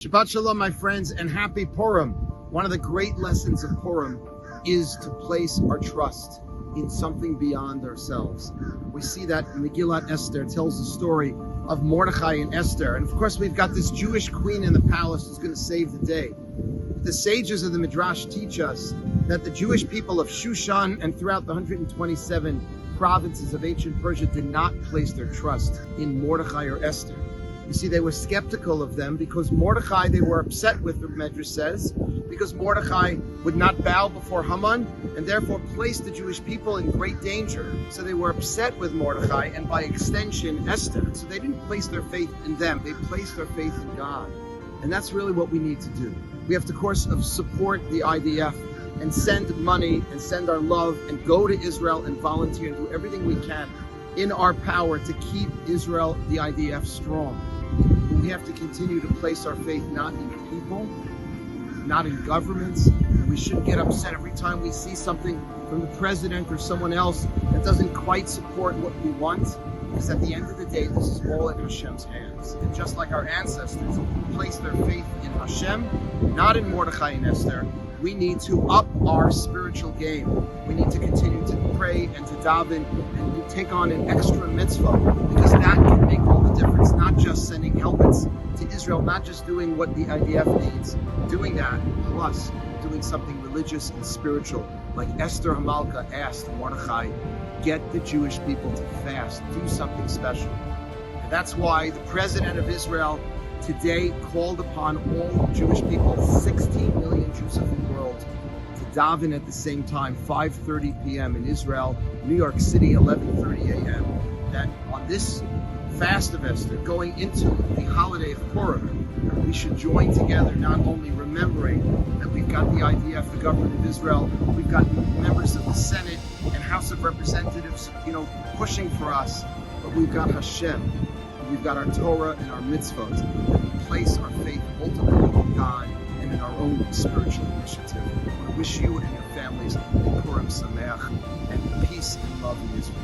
Shabbat Shalom, my friends, and happy Purim. One of the great lessons of Purim is to place our trust in something beyond ourselves. We see that Megillat Esther tells the story of Mordechai and Esther. And of course, we've got this Jewish queen in the palace who's going to save the day. The sages of the Midrash teach us that the Jewish people of Shushan and throughout the 127 provinces of ancient Persia did not place their trust in Mordechai or Esther. You see, they were skeptical of them because Mordechai, they were upset with, the Medrash says, because Mordechai would not bow before Haman and therefore placed the Jewish people in great danger. So they were upset with Mordechai and by extension Esther. So they didn't place their faith in them, they placed their faith in God. And that's really what we need to do. We have to, of course, support the IDF and send money and send our love and go to Israel and volunteer and do everything we can in our power to keep Israel, the IDF, strong. We have to continue to place our faith not in people, not in governments, and we shouldn't get upset every time we see something from the president or someone else that doesn't quite support what we want, because at the end of the day, this is all in Hashem's hands. And just like our ancestors placed their faith in Hashem, not in Mordechai and Esther, we need to up our spiritual game. We need to continue to pray and to daven and take on an extra mitzvah, because that can make all the difference, not just sending helmets to Israel, not just doing what the IDF needs, doing that, plus doing something religious and spiritual, like Esther Hamalka asked Mordechai, get the Jewish people to fast, do something special. And that's why the president of Israel today called upon all Jewish people, 16 million Jews of the world, to daven at the same time, 5:30 p.m. in Israel, New York City, 11:30 a.m. That on this fast of Esther, going into the holiday of Purim, we should join together, not only remembering that we've got the IDF, the government of Israel, we've got members of the Senate and House of Representatives, pushing for us, but we've got Hashem. We've got our Torah and our mitzvot, that we place our faith ultimately in God and in our own spiritual initiative. I wish you and your families a Purim Sameach and peace and love in Israel.